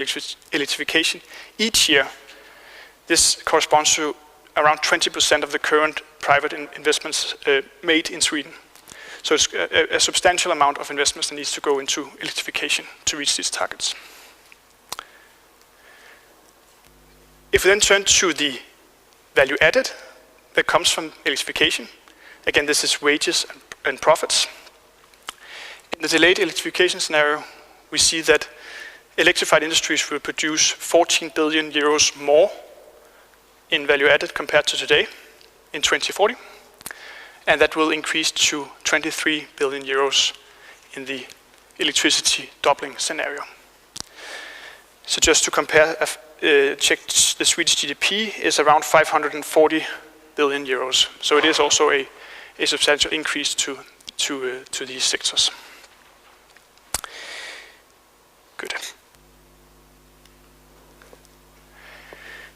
electrification each year. This corresponds to around 20% of the current private investments made in Sweden. So it's a substantial amount of investments that needs to go into electrification to reach these targets. If we then turn to the value added that comes from electrification, again, this is wages and profits. In the delayed electrification scenario, we see that electrified industries will produce 14 billion euros more in value added compared to today in 2040. And that will increase to 23 billion euros in the electricity doubling scenario. So just to compare, checked the Swedish GDP is around 540 billion euros. So it is also a substantial increase to these sectors. Good.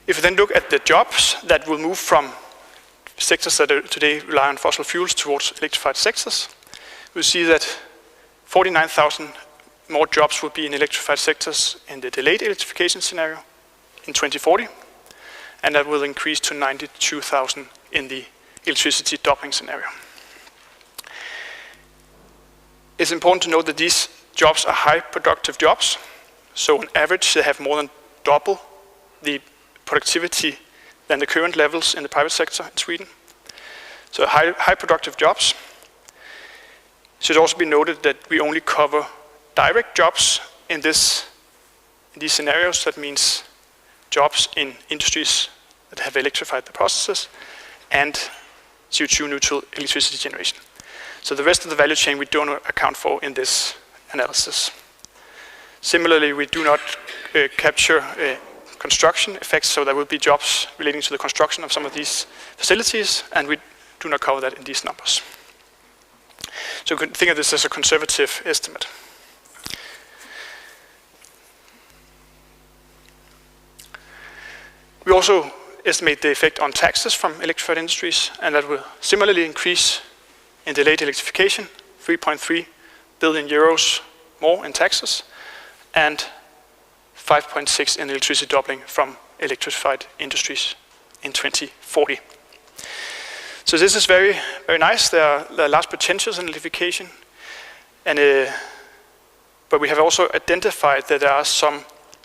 If we then look at the jobs that will move from sectors that today rely on fossil fuels towards electrified sectors, we'll see that 49,000 more jobs will be in electrified sectors in the delayed electrification scenario in 2040, and that will increase to 92,000 in the electricity doubling scenario. It's important to note that these jobs are high productive jobs, so on average they have more than double the productivity than the current levels in the private sector in Sweden. So high productive jobs. It should also be noted that we only cover direct jobs in these scenarios. That means jobs in industries that have electrified the processes and CO2 neutral electricity generation. So the rest of the value chain we don't account for in this analysis. Similarly, we do not capture construction effects, so there will be jobs relating to the construction of some of these facilities, and we do not cover that in these numbers. So you can think of this as a conservative estimate. We also estimate the effect on taxes from electrified industries, and that will similarly increase in delayed electrification, 3.3 billion euros more in taxes, and 5.6 in electricity doubling from electrified industries in 2040. So this is very, very nice. There are large potentials in electrification, and but we have also identified that there are some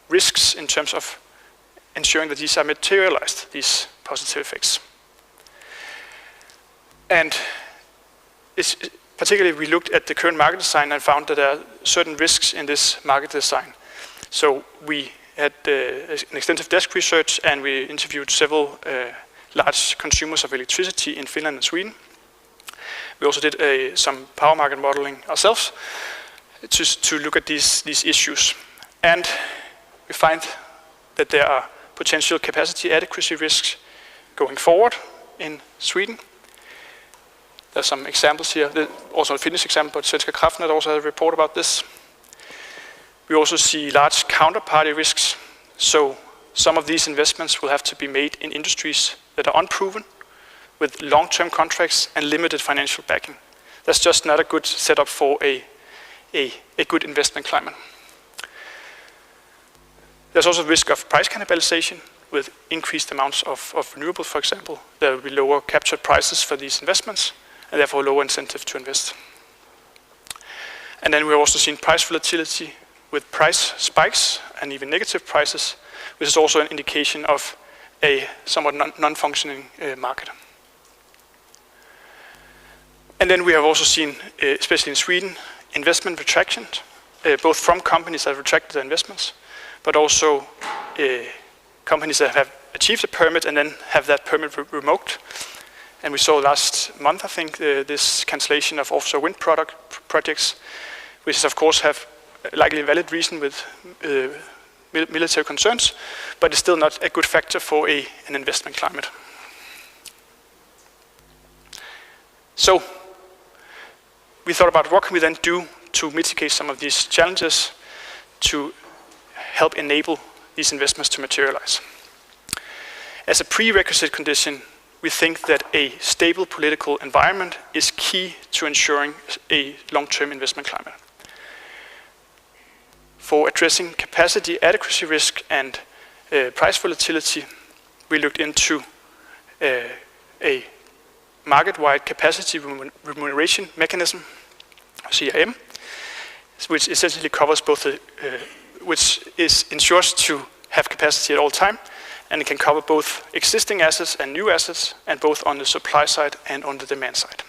risks in terms of ensuring that these are materialized, these positive effects. And particularly we looked at the current market design and found that there are certain risks in this market design. So we had an extensive desk research, and we interviewed several large consumers of electricity in Finland and Sweden. We also did some power market modeling ourselves to look at these issues. And we find that there are potential capacity adequacy risks going forward in Sweden. There's some examples here, also a Finnish example, but Svenska Kraftnät also had a report about this. We also see large counterparty risks. So some of these investments will have to be made in industries that are unproven, with long-term contracts and limited financial backing. That's just not a good setup for a good investment climate. There's also risk of price cannibalization with increased amounts of renewables, for example. There will be lower captured prices for these investments, and therefore lower incentive to invest. And then we've also seen price volatility with price spikes and even negative prices, which is also an indication of a somewhat non-functioning market. And then we have also seen, especially in Sweden, investment retractions, both from companies that have retracted their investments, but also companies that have achieved a permit and then have that permit revoked. And we saw last month, I think, this cancellation of offshore wind projects, which is, of course, have likely a valid reason with military concerns, but it's still not a good factor for an investment climate. So we thought about what can we then do to mitigate some of these challenges to help enable these investments to materialize. As a prerequisite condition, we think that a stable political environment is key to ensuring a long-term investment climate. For addressing capacity adequacy risk and price volatility, we looked into a market-wide capacity remuneration mechanism, CRM, which essentially covers both which ensures to have capacity at all time, and it can cover both existing assets and new assets, and both on the supply side and on the demand side.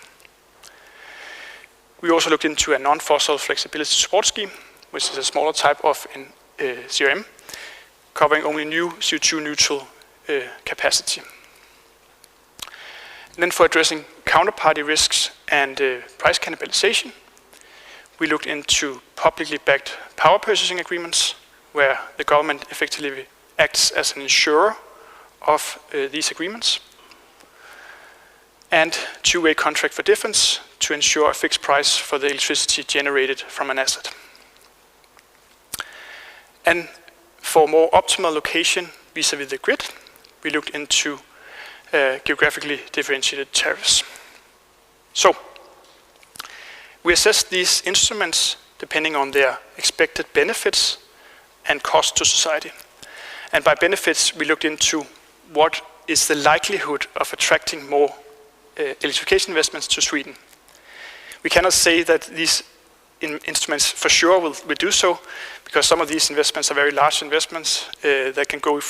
We also looked into a non-fossil flexibility support scheme, which is a smaller type of CRM, covering only new CO2 neutral capacity. And then for addressing counterparty risks and price cannibalization, we looked into publicly backed power purchasing agreements, where the government effectively acts as an insurer of these agreements, and two-way contract for difference to ensure a fixed price for the electricity generated from an asset. And for more optimal location vis-à-vis the grid, we looked into geographically differentiated tariffs. So, we assessed these instruments depending on their expected benefits and cost to society. And by benefits, we looked into what is the likelihood of attracting more electrification investments to Sweden. We cannot say that these instruments for sure will do so, because some of these investments are very large investments that can go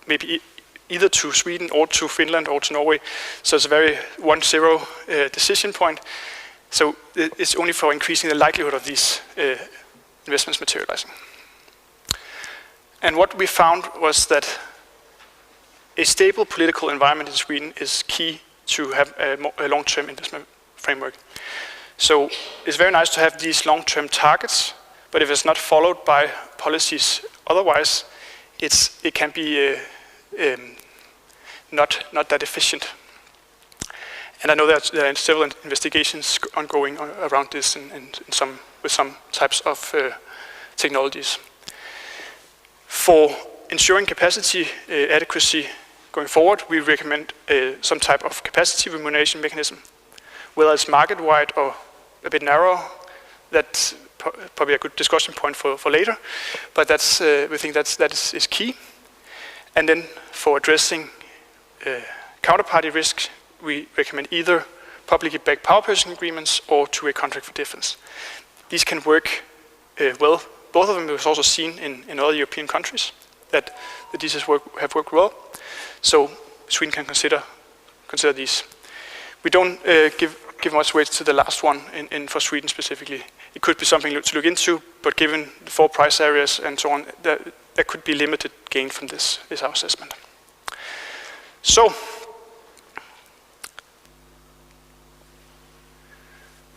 maybe either to Sweden or to Finland or to Norway. So it's a very 1-0 decision point. So it's only for increasing the likelihood of these investments materializing. And what we found was that a stable political environment in Sweden is key to have a long-term investment framework. So it's very nice to have these long-term targets, but if it's not followed by policies otherwise, it can be not that efficient. And I know that there are several investigations ongoing around this with some types of technologies. For ensuring capacity adequacy going forward, we recommend some type of capacity remuneration mechanism, whether it's market-wide or a bit narrower. That's probably a good discussion point for later, but we think that is key. And then for addressing counterparty risks, we recommend either publicly backed power purchasing agreements or two-way contract for difference. These can work well. Both of them was also seen in other European countries, that these have worked well. So Sweden can consider these. We don't give much weight to the last one for Sweden specifically. It could be something to look into, but given the 4 price areas and so on, there could be limited gain from this, is our assessment. So,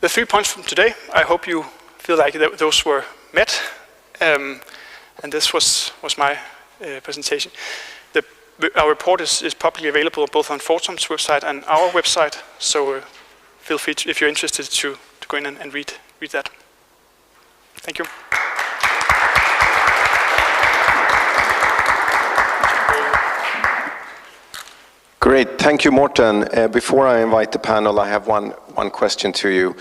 the 3 points from today, I hope you feel like those were met. And this was my presentation. Our report is publicly available both on Fortum's website and our website, so feel free, if you're interested, to go in and read that. Thank you. Great, thank you, Morten. Before I invite the panel, I have one question to you.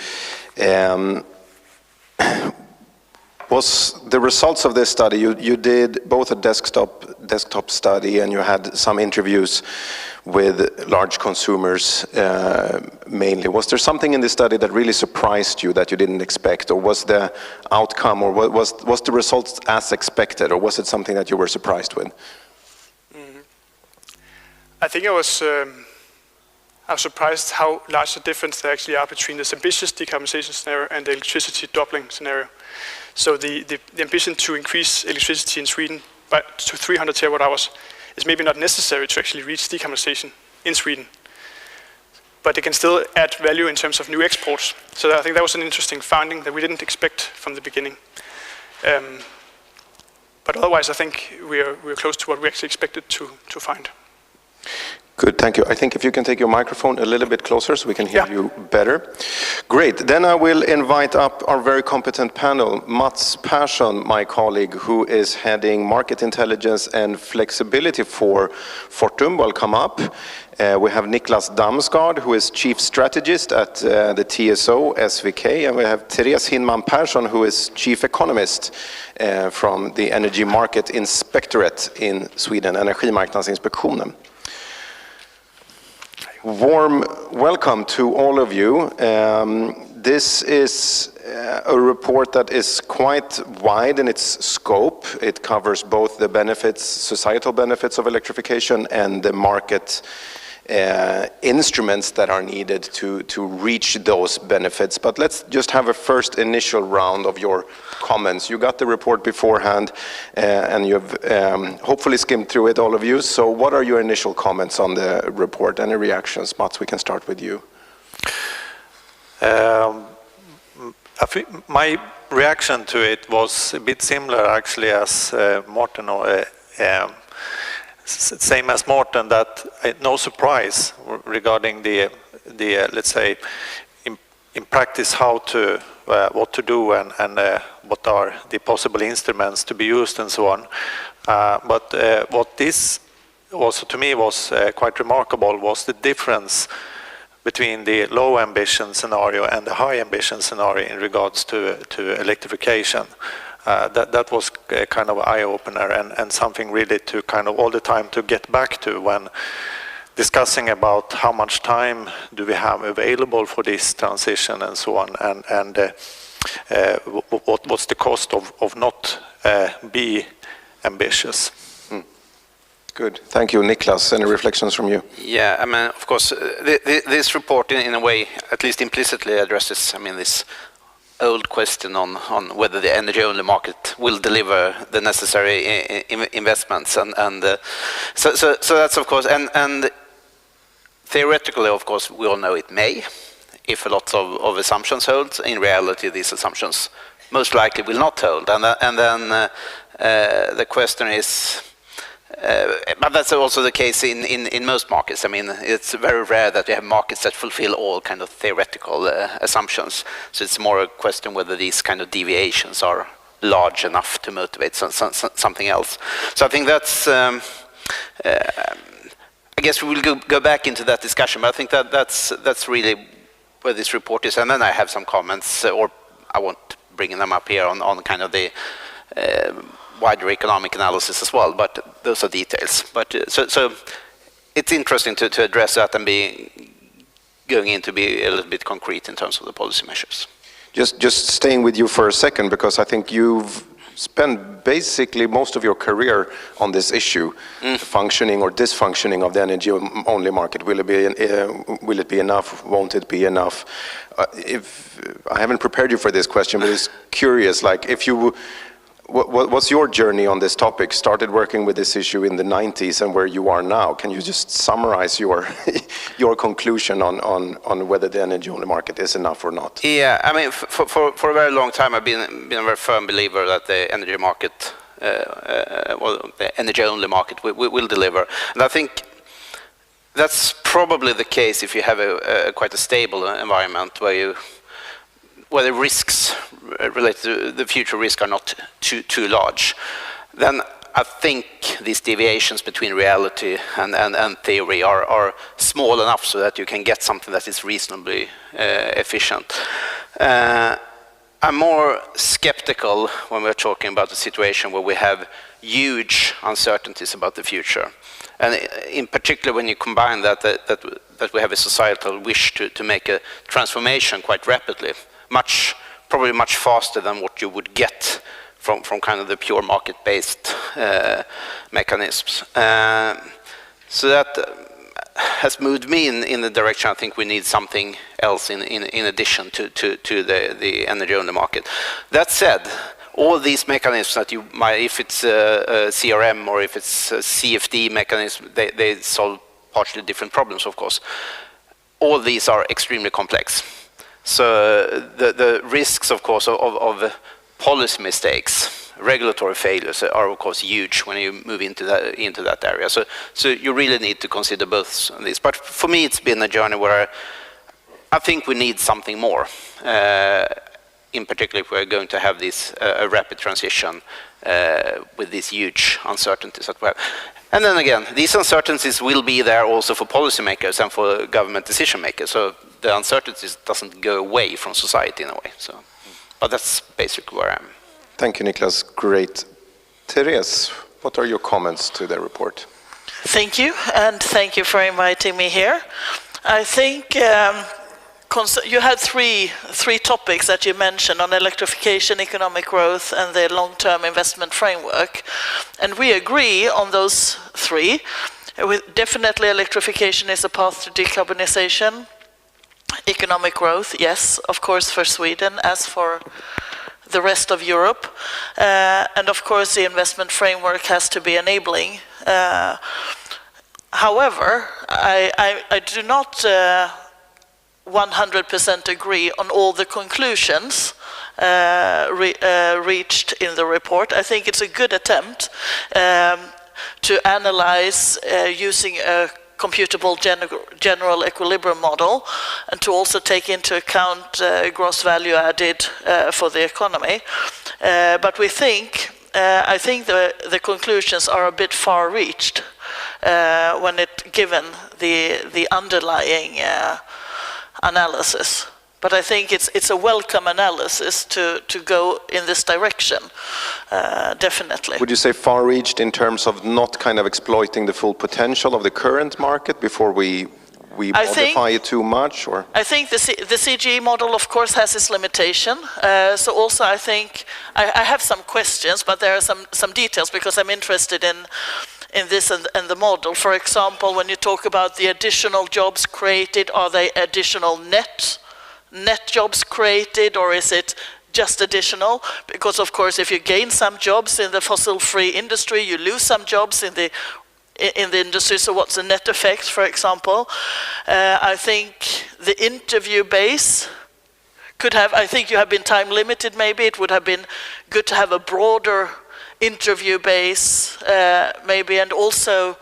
Was the results of this study, you did both a desktop study, and you had some interviews with large consumers mainly. Was there something in this study that really surprised you that you didn't expect, or was the outcome, or was the results as expected, or was it something that you were surprised with? I think I was surprised how large the difference there actually are between this ambitious decarbonization scenario and the electricity doubling scenario. So the ambition to increase electricity in Sweden to 300 terawatt hours is maybe not necessary to actually reach decarbonization in Sweden. But it can still add value in terms of new exports. So I think that was an interesting finding that we didn't expect from the beginning. But otherwise, I think we're close to what we actually expected to find. Good, thank you. I think if you can take your microphone a little bit closer so we can hear you better. Great, then I will invite up our very competent panel, Mats Persson, my colleague, who is heading Market Intelligence and Flexibility for Fortum, will come up. We have Niklas Damsgaard, who is Chief Strategist at the TSO SVK, and we have Therese Hinman Persson, who is Chief Economist from the Energy Market Inspectorate in Sweden, Energimarknadsinspektionen. Warm welcome to all of you. This is a report that is quite wide in its scope. It covers both the benefits, societal benefits of electrification and the market instruments that are needed to reach those benefits. But let's just have a first initial round of your comments. You got the report beforehand and you've hopefully skimmed through it, all of you. So what are your initial comments on the report? Any reactions? Mats, we can start with you. I think my reaction to it was a bit similar actually as Morten, same as Morten, that no surprise regarding the let's say in practice how to what to do and what are the possible instruments to be used and so on. But what this also to me was quite remarkable was the difference between the low ambition scenario and the high ambition scenario in regards to electrification. That was kind of eye-opener and something really to kind of all the time to get back to when discussing about how much time do we have available for this transition and so on, and what's the cost of not be ambitious. Good. Thank you, Niklas. Any reflections from you? Yeah, I mean, of course, this report in a way, at least implicitly addresses, I mean, this old question on whether the energy-only market will deliver the necessary investments, and so that's of course, and theoretically, of course, we all know it may, if a lot of assumptions hold. In reality, these assumptions most likely will not hold, and then the question is. But that's also the case in most markets. I mean, it's very rare that we have markets that fulfill all kind of theoretical assumptions. So it's more a question whether these kind of deviations are large enough to motivate something else. So I think that's, I guess we will go back into that discussion, but I think that's really where this report is. And then I have some comments, or I won't bring them up here on kind of the wider economic analysis as well, but those are details. But so it's interesting to address that and going in to be a little bit concrete in terms of the policy measures. Just staying with you for a second, because I think you've spent basically most of your career on this issue, the functioning or dysfunctioning of the energy-only market. Will it be enough? Won't it be enough? If I haven't prepared you for this question, but it's curious. Like, if you what's your journey on this topic? Started working with this issue in the 90s and where you are now. Can you just summarize your conclusion on whether the energy-only market is enough or not? Yeah, I mean, for a very long time, I've been a very firm believer that the energy market, well, the energy-only market will deliver. And I think that's probably the case if you have quite a stable environment where the risks related to the future risk are not too large. Then I think these deviations between reality and theory are small enough so that you can get something that is reasonably efficient. I'm more skeptical when we're talking about a situation where we have huge uncertainties about the future. And in particular, when you combine that we have a societal wish to make a transformation quite rapidly, probably much faster than what you would get from kind of the pure market-based mechanisms. So that has moved me in the direction I think we need something else in addition to the energy-only market. That said, all these mechanisms that you might, if it's a CRM or if it's a CFD mechanism, they solve partially different problems, of course. All these are extremely complex. So the risks, of course, of policy mistakes regulatory failures are of course huge when you move into that area. So you really need to consider both of these. But for me, it's been a journey where I think we need something more. In particular, if we're going to have this a rapid transition with these huge uncertainties as well. And then again, these uncertainties will be there also for policymakers and for government decision makers. So the uncertainties doesn't go away from society in a way. So, but that's basically where I am. Thank you, Niklas. Great. Therese, what are your comments to the report? Thank you, and thank you for inviting me here. I think you had three topics that you mentioned on electrification, economic growth, and the long-term investment framework. And we agree on those three. Definitely electrification is a path to decarbonization. Economic growth, yes, of course, for Sweden as for the rest of Europe. And of course, the investment framework has to be enabling. However, I do not 100% agree on all the conclusions reached in the report. I think it's a good attempt to analyze using a computable general equilibrium model, and to also take into account gross value added for the economy. But I think the conclusions are a bit far-reached given the underlying analysis. But I think it's a welcome analysis to go in this direction, definitely. Would you say far-reached in terms of not kind of exploiting the full potential of the current market before we modify it too much? Or I think the CGE model, of course, has its limitation. So also I think I have some questions, but there are some details because I'm interested in this and the model. For example, when you talk about the additional jobs created, are they additional net jobs created, or is it just additional? Because of course, if you gain some jobs in the fossil-free industry, you lose some jobs in the industry. So what's the net effect, for example? I think the interview base could have, I think you have been time limited maybe, it would have been good to have a broader interview base maybe, and also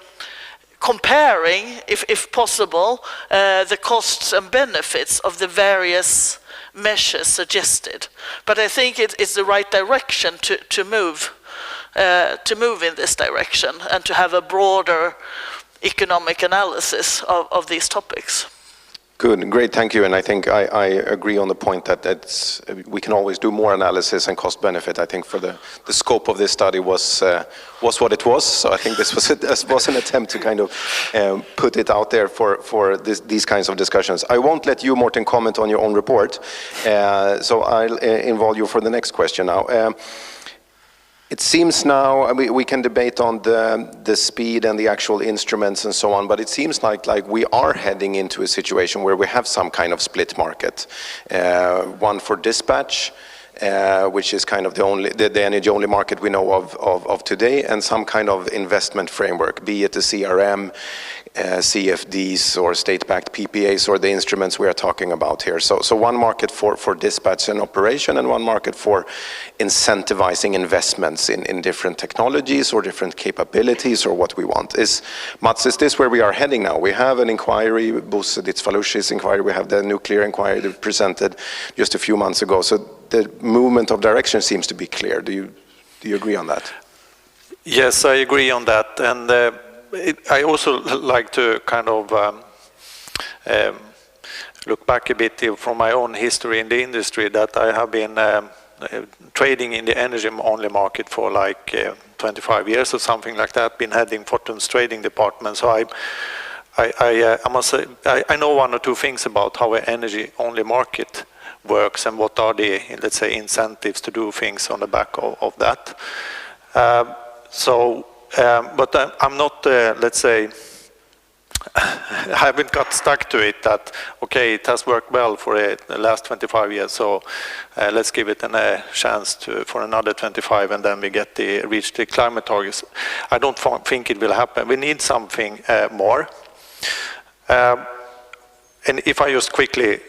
comparing, if possible, the costs and benefits of the various measures suggested. But I think it's the right direction to move in this direction and to have a broader economic analysis of these topics. Good, great, thank you. And I think I agree on the point that we can always do more analysis and cost benefit. I think for the scope of this study was what it was. So I think this was an attempt to kind of put it out there for these kinds of discussions. I won't let you, Morten, comment on your own report. So I'll involve you for the next question now. It seems now, we can debate on the speed and the actual instruments and so on, but it seems like we are heading into a situation where we have some kind of split market. One for dispatch, which is kind of the energy-only market we know of today, and some kind of investment framework, be it a CRM, CFDs or state-backed PPAs or the instruments we are talking about here. So one market for dispatch and operation, and one market for incentivizing investments in different technologies or different capabilities or what we want. Mats, is this where we are heading now? We have an inquiry, Bosse Ditzfalushi's inquiry, we have the nuclear inquiry that presented just a few months ago. So the movement of direction seems to be clear. Do you agree on that? Yes, I agree on that. And I also like to kind of look back a bit from my own history in the industry, that I have been trading in the energy-only market for like 25 years or something like that, been heading Fortum's trading department. So I must say, I know one or two things about how an energy-only market works and what are the, let's say, incentives to do things on the back of that. But I'm not, let's say, I haven't got stuck to it that, okay, it has worked well for the last 25 years, so let's give it a chance for another 25, and then we reach the climate targets. I don't think it will happen. We need something more. And if I just quickly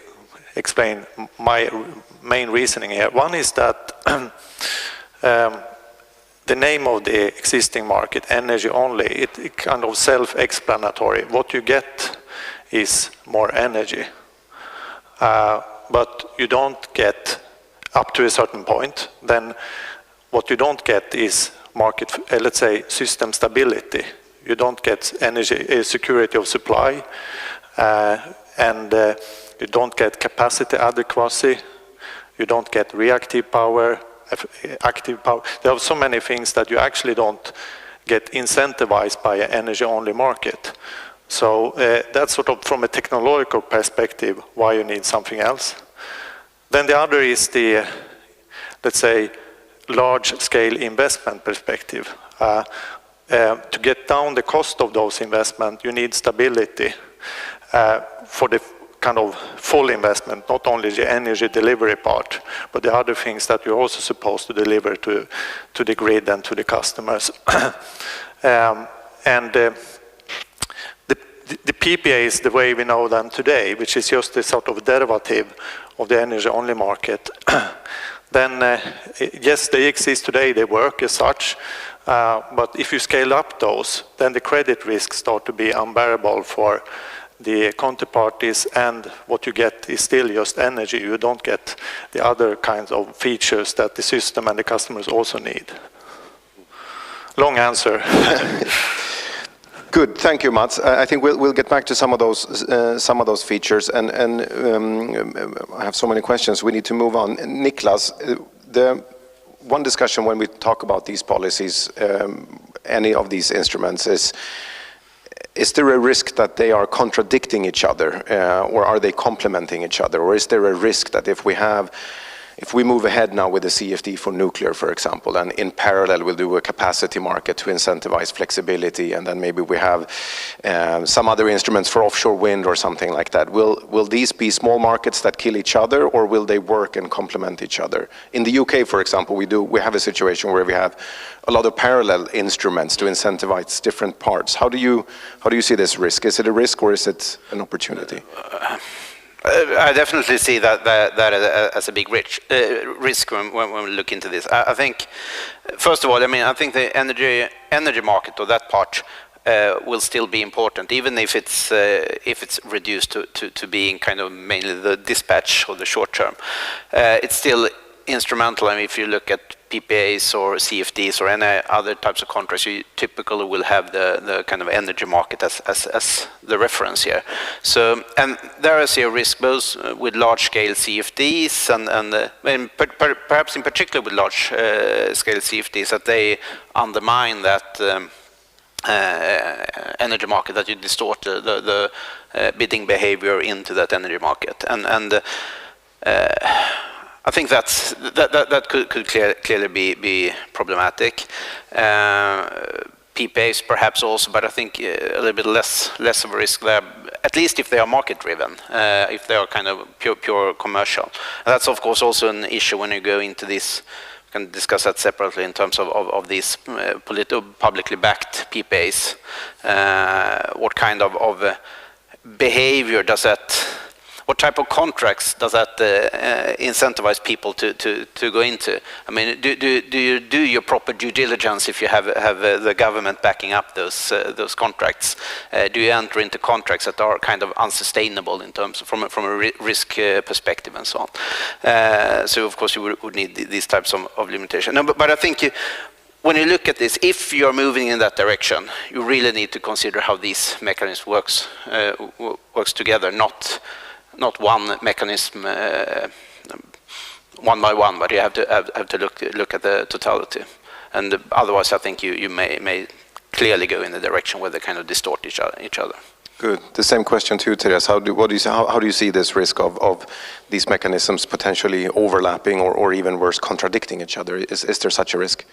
explain my main reasoning here. One is that the name of the existing market, energy only, it kind of self-explanatory. What you get is more energy, but you don't get up to a certain point. Then what you don't get is market, let's say, system stability. You don't get energy security of supply, and you don't get capacity adequacy. You don't get reactive power, active power. There are so many things that you actually don't get incentivized by an energy-only market. So that's sort of from a technological perspective why you need something else. Then the other is the, let's say, large-scale investment perspective. To get down the cost of those investments, you need stability for the kind of full investment, not only the energy delivery part, but the other things that you're also supposed to deliver to the grid and to the customers. The PPAs, the way we know them today, which is just a sort of derivative of the energy-only market, then yes, they exist today, they work as such, but if you scale up those, then the credit risks start to be unbearable for the counterparties, and what you get is still just energy. You don't get the other kinds of features that the system and the customers also need. Long answer. Good, thank you, Mats. I think we'll get back to some of those features, and I have so many questions. We need to move on. Niklas, the one discussion when we talk about these policies, any of these instruments, is there a risk that they are contradicting each other, or are they complementing each other, or is there a risk that if we move ahead now with the CFD for nuclear, for example, and in parallel we'll do a capacity market to incentivize flexibility, and then maybe we have some other instruments for offshore wind or something like that. Will these be small markets that kill each other, or will they work and complement each other? In the UK, for example, we have a situation where we have a lot of parallel instruments to incentivize different parts. How do you see this risk? Is it a risk or is it an opportunity? I definitely see that as a big risk when we look into this. I think, first of all, I think the energy market, or that part, will still be important, even if it's reduced to being kind of mainly the dispatch or the short term. It's still instrumental. If you look at PPAs or CFDs or any other types of contracts, you typically will have the kind of energy market as the reference here. So, and there I see a risk both with large-scale CFDs and perhaps in particular with large-scale CFDs, that they undermine that energy market, that you distort the bidding behavior into that energy market, and I think that could clearly be problematic. PPAs perhaps also, but I think a little bit less of a risk there, at least if they are market driven, if they are kind of pure commercial. And that's of course also an issue when you go into this. We can discuss that separately in terms of these publicly backed PPAs. What kind of behavior does that? What type of contracts does that incentivize people to go into? Do you do your proper due diligence if you have the government backing up those contracts? Do you enter into contracts that are kind of unsustainable in terms of, from a risk perspective and so on? So of course you would need these types of limitation. No, but I think when you look at this, if you're moving in that direction, you really need to consider how these mechanisms works together, not one mechanism one by one, but you have to look at the totality. And otherwise, I think you may clearly go in the direction where they kind of distort each other. Good. The same question to you, Therese. How do you see this risk of these mechanisms potentially overlapping or even worse, contradicting each other? Is there such a risk?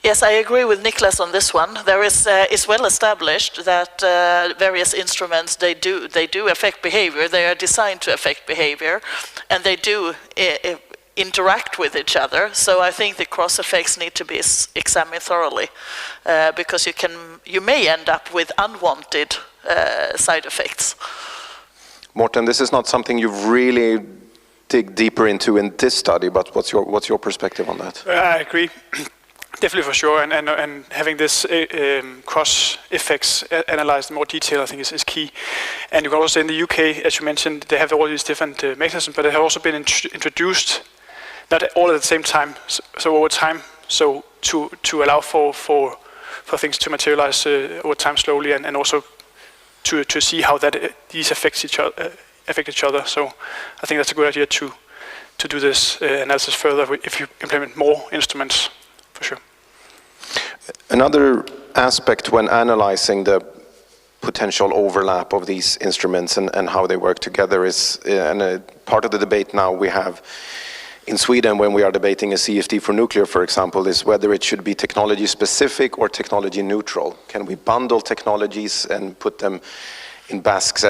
Yes, I agree with Niklas on this one. There is, it's well established that various instruments, they do affect behavior. They are designed to affect behavior, and they do interact with each other. So I think the cross effects need to be examined thoroughly, because you may end up with unwanted side effects. Morten, this is not something you've really dig deeper into in this study, but what's your perspective on that? I agree. Definitely, for sure, and having this cross effects analyzed in more detail, I think is key. And you can also say in the UK, as you mentioned, they have all these different mechanisms, but they have also been introduced, not all at the same time, so over time, so to allow for things to materialize over time slowly, and also to see how these affect each other. So I think that's a good idea to do this analysis further if you implement more instruments, for sure. Another aspect when analyzing the potential overlap of these instruments and how they work together is, and a part of the debate now we have in Sweden when we are debating a CFD for nuclear, for example, is whether it should be technology specific or technology neutral. Can we bundle technologies and put them in baskets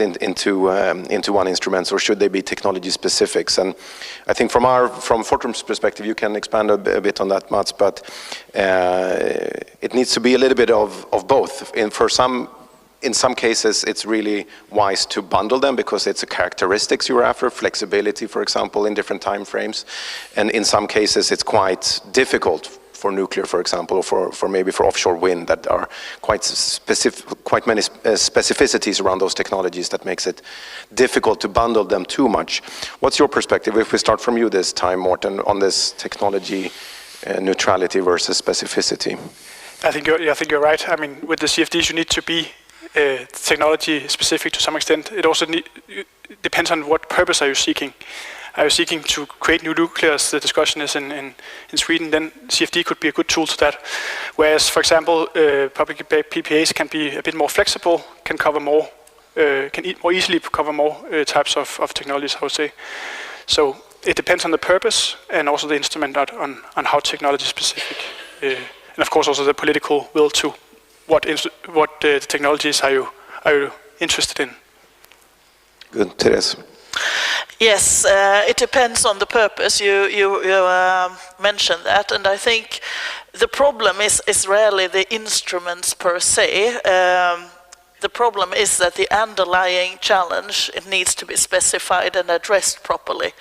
into one instrument, or should they be technology specifics? And I think from Fortum's perspective, you can expand a bit on that, Mats, but it needs to be a little bit of both. In some cases, it's really wise to bundle them because it's a characteristics you're after, flexibility, for example, in different time frames. And in some cases, it's quite difficult for nuclear, for example, or for maybe for offshore wind, that are quite many specificities around those technologies that makes it difficult to bundle them too much. What's your perspective, if we start from you this time, Morten, on this technology neutrality versus specificity? I think you're right. I mean, with the CFDs, you need to be technology specific to some extent. It also depends on what purpose are you seeking. Are you seeking to create new nuclear, as the discussion is in Sweden, then CFD could be a good tool to that. Whereas, for example, public PPAs can be a bit more flexible, can cover more, more easily cover more types of technologies, I would say. So it depends on the purpose and also the instrument on how technology specific. And of course also the political will to what technologies are you interested in. Good, Therese. Yes, it depends on the purpose. You mentioned that, and I think the problem is rarely the instruments per se. The problem is that the underlying challenge, it needs to be specified and addressed properly.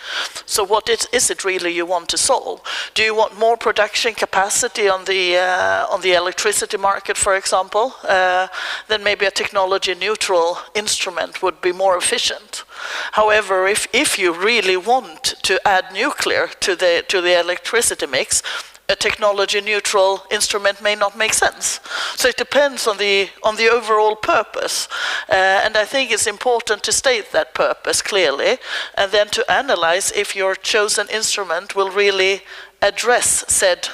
So what is it really you want to solve? Do you want more production capacity on the electricity market, for example? Then maybe a technology neutral instrument would be more efficient. However, if you really want to add nuclear to the electricity mix, a technology-neutral instrument may not make sense. So it depends on the overall purpose, and I think it's important to state that purpose clearly, and then to analyze if your chosen instrument will really address said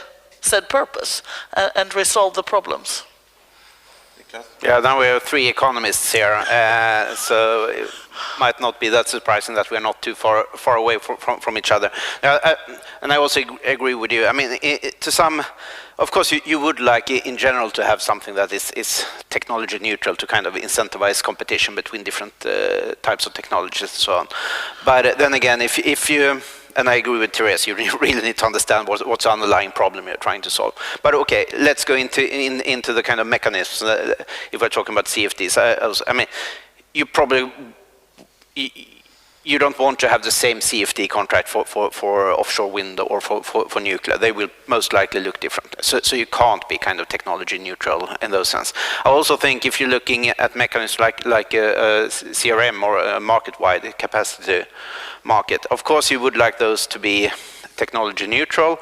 purpose and resolve the problems. Yeah, now we have three economists here, so it might not be that surprising that we're not too far away from each other. And I also agree with you. I mean, to some, of course, you would like, in general, to have something that is technology neutral to kind of incentivize competition between different types of technologies and so on. But then again, if you, and I agree with Therese, you really need to understand what's the underlying problem you're trying to solve. But okay, let's go into the kind of mechanisms. If we're talking about CFDs, I mean, you don't want to have the same CFD contract for offshore wind or for nuclear. They will most likely look different. So you can't be kind of technology neutral in those sense. I also think if you're looking at mechanisms like a CRM or a market-wide capacity market, of course you would like those to be technology neutral.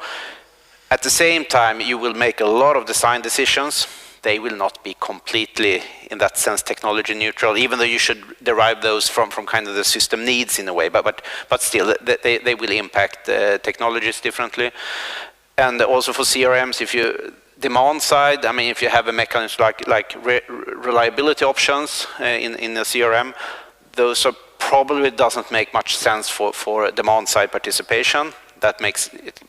At the same time, you will make a lot of design decisions. They will not be completely, in that sense, technology neutral, even though you should derive those from kind of the system needs in a way, but still, they will impact technologies differently. And also for CRMs, if you demand side, I mean, if you have a mechanism like reliability options in a CRM, those are probably doesn't make much sense for demand side participation. That makes it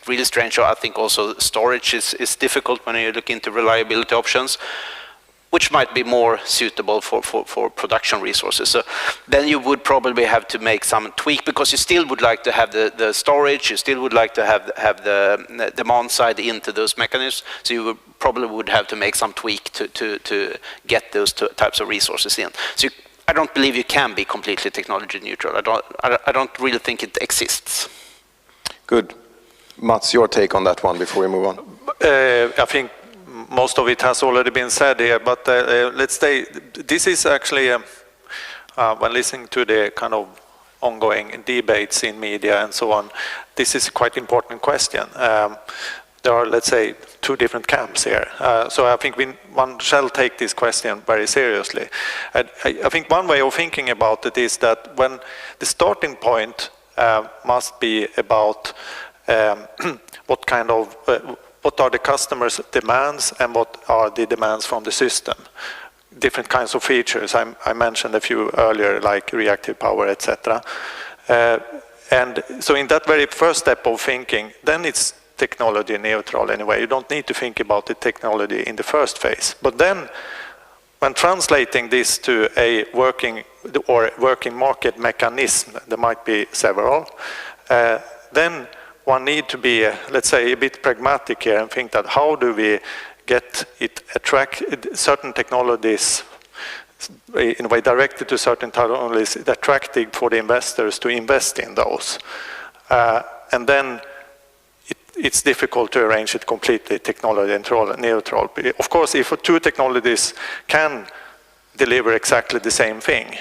really strange. I think also storage is difficult when you look into reliability options, which might be more suitable for production resources. So then you would probably have to make some tweak, because you still would like to have the storage, you still would like to have the demand side into those mechanisms. So you probably would have to make some tweak to get those types of resources in. So I don't believe you can be completely technology neutral. I don't really think it exists. Good. Mats, your take on that one before we move on. I think most of it has already been said here, but let's say this is actually, when listening to the kind of ongoing debates in media and so on, this is a quite important question. There are, let's say, two different camps here. So I think one shall take this question very seriously. And I think one way of thinking about it is that when the starting point must be about what are the customers' demands and what are the demands from the system. Different kinds of features. I mentioned a few earlier, like reactive power, etc. And so in that very first step of thinking, then it's technology neutral anyway. You don't need to think about the technology in the first phase. But then, when translating this to a working market mechanism, there might be several, then one need to be, let's say, a bit pragmatic here and think that how do we get it attract certain technologies in a way directed to certain technologies attractive for the investors to invest in those. And then it's difficult to arrange it completely technology neutral. Of course, if two technologies can deliver exactly the same thing,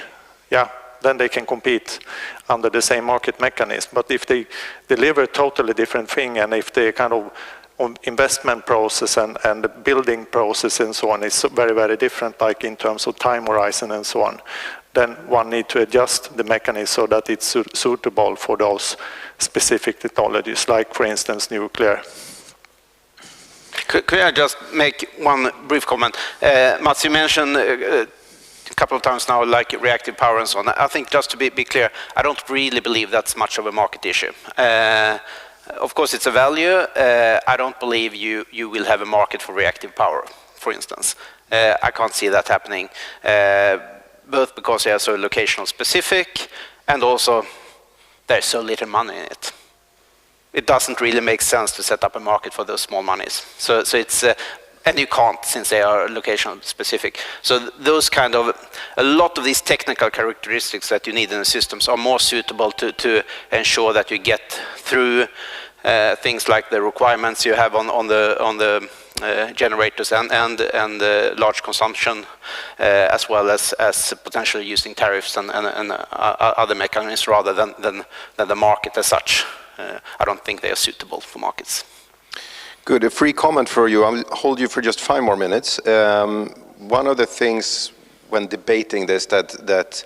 yeah, then they can compete under the same market mechanism. But if they deliver a totally different thing, and if the kind of investment process and the building process and so on is very, very different, like in terms of time horizon and so on, then one need to adjust the mechanism so that it's suitable for those specific technologies, like, for instance, nuclear. Could I just make one brief comment? Mats, you mentioned a couple of times now, like reactive power and so on. I think, just to be clear, I don't really believe that's much of a market issue. Of course, it's a value. I don't believe you will have a market for reactive power, for instance. I can't see that happening, both because they are so locational specific, and also there's so little money in it. It doesn't really make sense to set up a market for those small monies. So it's, and you can't, since they are location specific. So those kind of, a lot of these technical characteristics that you need in the systems are more suitable to ensure that you get through things like the requirements you have on the generators and large consumption, as well as potentially using tariffs and other mechanisms rather than the market as such. I don't think they are suitable for markets. Good. A free comment for you. I'll hold you for just 5 more minutes. One of the things when debating this that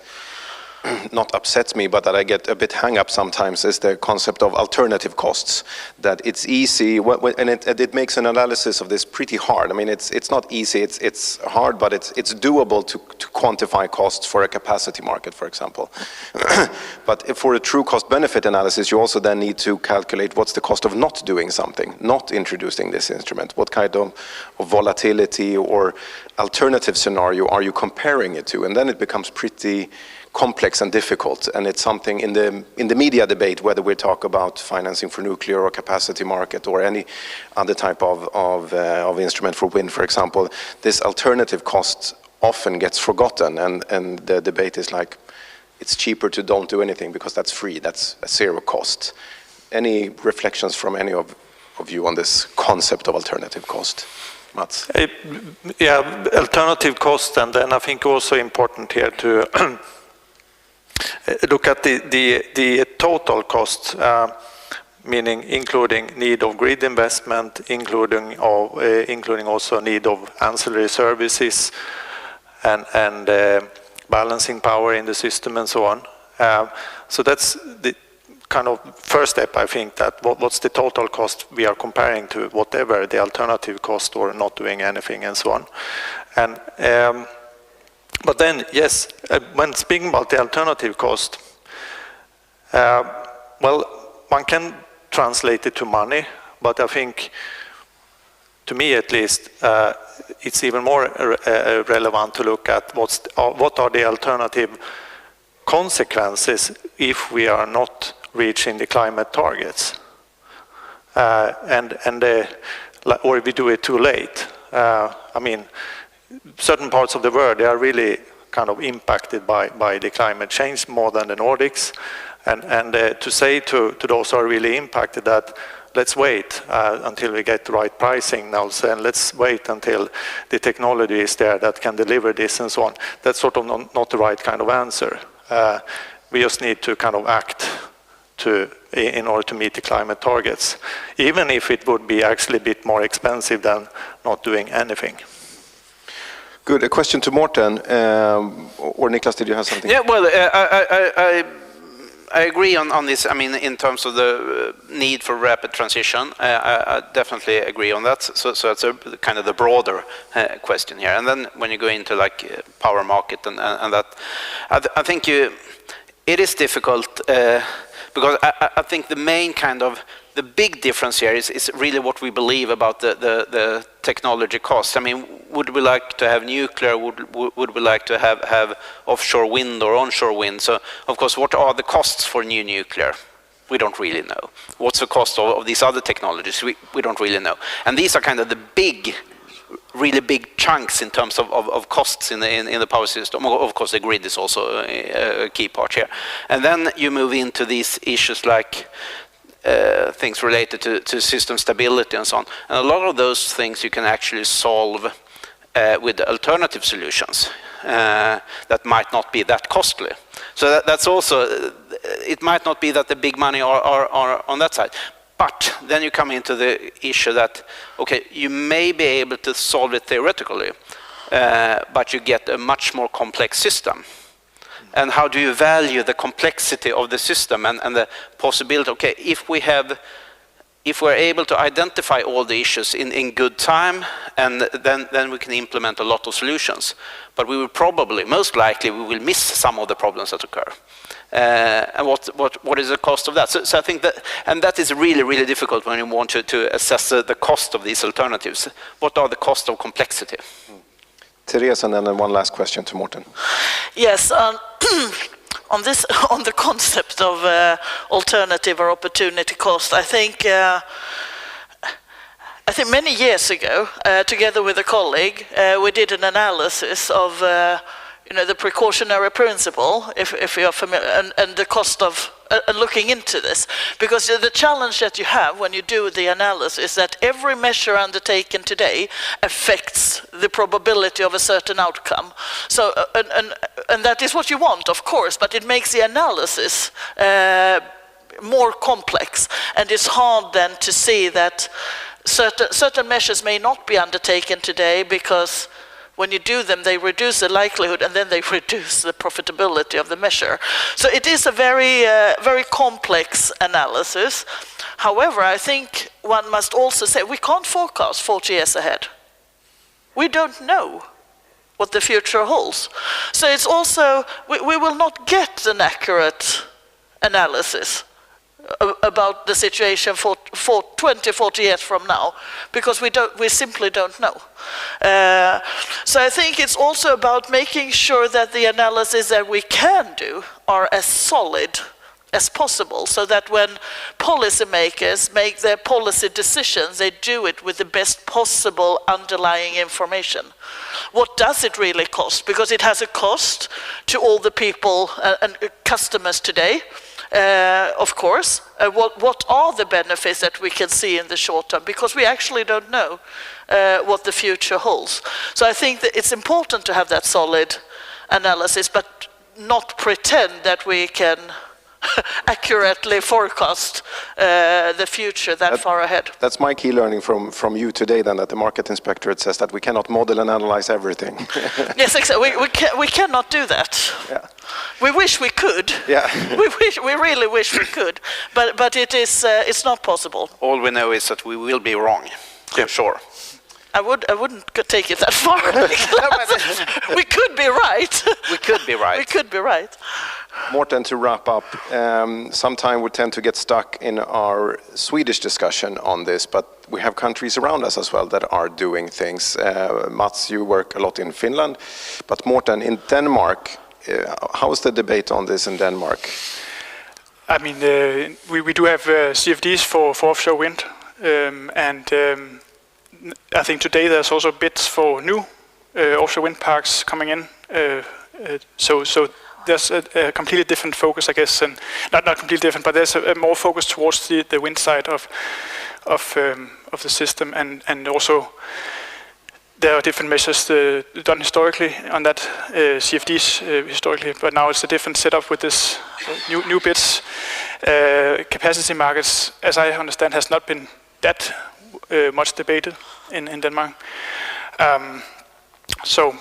not upsets me, but that I get a bit hung up sometimes, is the concept of alternative costs. That it's easy, and it makes an analysis of this pretty hard. I mean, it's not easy, it's hard, but it's doable to quantify costs for a capacity market, for example. But for a true cost-benefit analysis, you also then need to calculate what's the cost of not doing something, not introducing this instrument. What kind of volatility or alternative scenario are you comparing it to? And then it becomes pretty complex and difficult, and it's something in the media debate, whether we talk about financing for nuclear or capacity market or any other type of instrument for wind, for example, this alternative cost often gets forgotten, and the debate is like, it's cheaper to don't do anything because that's free, that's a zero cost. Any reflections from any of you on this concept of alternative cost? Mats? Yeah, alternative cost, and then I think also important here to look at the total cost, meaning including need of grid investment, including also need of ancillary services and balancing power in the system and so on. So that's the kind of first step, I think, that what's the total cost we are comparing to whatever the alternative cost or not doing anything and so on. And but then, yes, when speaking about the alternative cost, well, one can translate it to money, but I think, to me at least, it's even more relevant to look at what are the alternative consequences if we are not reaching the climate targets, or if we do it too late. I mean, certain parts of the world, they are really kind of impacted by the climate change more than the Nordics. And to say to those who are really impacted that, let's wait until we get the right price signals, and let's wait until the technology is there that can deliver this and so on. That's sort of not the right kind of answer. We just need to kind of act in order to meet the climate targets, even if it would be actually a bit more expensive than not doing anything. Good. A question to Morten, or Niklas, did you have something? Yeah, well, I agree on this. I mean, in terms of the need for rapid transition, I definitely agree on that. So that's kind of the broader question here. And then when you go into like power market and that, I think it is difficult because I think the main kind of the big difference here is really what we believe about the technology costs. I mean, would we like to have nuclear? Would we like to have offshore wind or onshore wind? So, of course, what are the costs for new nuclear? We don't really know. What's the cost of these other technologies? We don't really know. And these are kind of the really big chunks in terms of costs in the power system. Of course, the grid is also a key part here. And then you move into these issues like things related to system stability and so on. And a lot of those things you can actually solve with alternative solutions that might not be that costly. So that's also, it might not be that the big money are on that side. But then you come into the issue that, okay, you may be able to solve it theoretically, but you get a much more complex system. And how do you value the complexity of the system and the possibility, okay, if we're able to identify all the issues in good time, and then we can implement a lot of solutions. But we will probably, most likely, we will miss some of the problems that occur. And what is the cost of that? So I think that, and that is really, really difficult when you want to assess the cost of these alternatives. What are the costs of complexity? Therese, and then one last question to Morten. Yes, on the concept of alternative or opportunity cost, I think many years ago, together with a colleague, we did an analysis of the precautionary principle, if you're familiar, and the cost of looking into this. Because the challenge that you have when you do the analysis is that every measure undertaken today affects the probability of a certain outcome. So, and that is what you want, of course, but it makes the analysis more complex. And it's hard then to see that certain measures may not be undertaken today because when you do them, they reduce the likelihood and then they reduce the profitability of the measure. So it is a very, very complex analysis. However, I think one must also say we can't forecast 40 years ahead. We don't know what the future holds. So it's also, we will not get an accurate analysis about the situation for 20, 40 years from now, because we simply don't know. So I think it's also about making sure that the analysis that we can do are as solid as possible, so that when policymakers make their policy decisions, they do it with the best possible underlying information. What does it really cost? Because it has a cost to all the people and customers today. Of course, what are the benefits that we can see in the short term? Because we actually don't know what the future holds. So I think that it's important to have that solid analysis, but not pretend that we can accurately forecast the future that far ahead. That's my key learning from you today, then, that the market inspectorate says that we cannot model and analyze everything. Yes, exactly. We cannot do that. Yeah. We wish we could. Yeah. we really wish we could, but it's not possible. All we know is that we will be wrong. Yeah, sure. I wouldn't take it that far. We could be right. We could be right. We could be right. Morten, to wrap up, sometimes we tend to get stuck in our Swedish discussion on this, but we have countries around us as well that are doing things. Mats, you work a lot in Finland, but Morten, in Denmark, how's the debate on this in Denmark? I mean, we do have CFDs for offshore wind, and I think today there's also bids for new offshore wind parks coming in. So there's a completely different focus, I guess, and not completely different, but there's a more focus towards the wind side of the system, and also there are different measures done historically on that, CFDs historically, but now it's a different setup with this new bids. Capacity markets, as I understand, has not been that much debated in Denmark.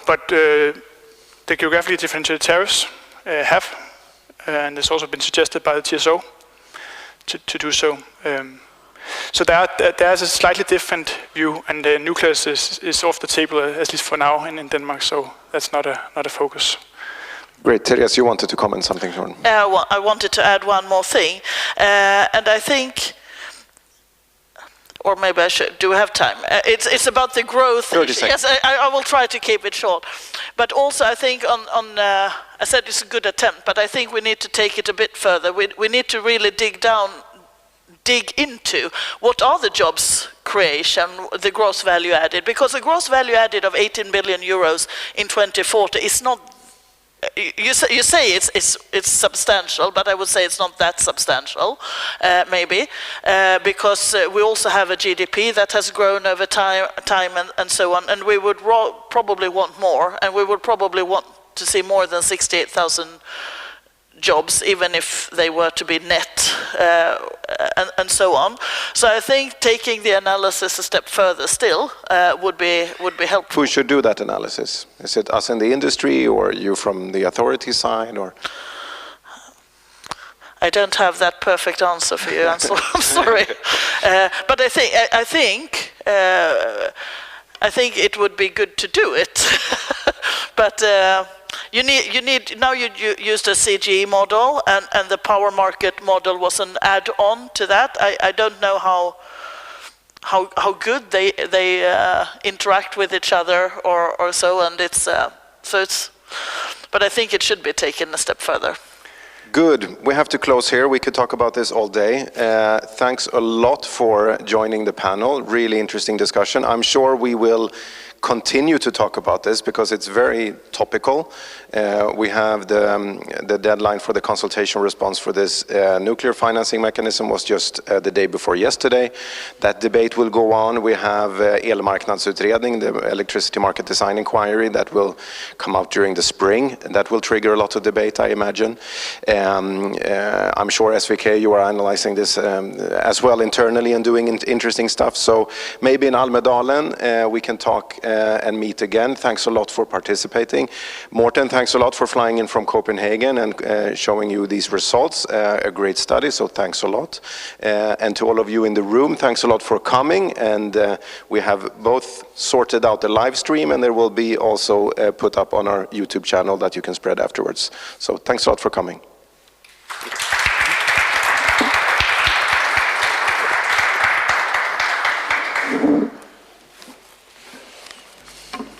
But the geographically differentiated tariffs have, and it's also been suggested by the TSO to do so. So there's a slightly different view, and the nuclear is off the table, at least for now, in Denmark. So that's not a focus. Great, Therese, you wanted to comment something, Sean? Well, I wanted to add one more thing, and I think, or maybe I should. Do we have time? It's about the growth. 30 seconds. Yes, I will try to keep it short. But also, I think I said it's a good attempt, but I think we need to take it a bit further. We need to really dig into what are the jobs creation, the gross value added, because the gross value added of 18 billion euros in 2040 is not. You say it's substantial, but I would say it's not that substantial, maybe, because we also have a GDP that has grown over time and so on, and we would probably want more, and we would probably want to see more than 68,000 jobs, even if they were to be net, and so on. So I think taking the analysis a step further still would be helpful. Who should do that analysis? Is it us in the industry, or you from the authority side, or? I don't have that perfect answer for you. I'm sorry, but I think it would be good to do it, but. You need now. You used a CGE model, and the power market model was an add-on to that. I don't know how good they interact with each other or so, and it's. But I think it should be taken a step further. Good. We have to close here. We could talk about this all day. Thanks a lot for joining the panel. Really interesting discussion. I'm sure we will continue to talk about this because it's very topical. We have the deadline for the consultation response for this nuclear financing mechanism was just the day before yesterday. That debate will go on. We have elmarknadsutredning, the electricity market design inquiry that will come out during the spring. That will trigger a lot of debate, I imagine. I'm sure SVK, you are analyzing this as well internally and doing interesting stuff. So maybe in Almedalen we can talk and meet again. Thanks a lot for participating. Morten, thanks a lot for flying in from Copenhagen and showing you these results. A great study, so thanks a lot. And to all of you in the room, thanks a lot for coming. And we have both sorted out the live stream, and there will be also put up on our YouTube channel that you can spread afterwards. So thanks a lot for coming.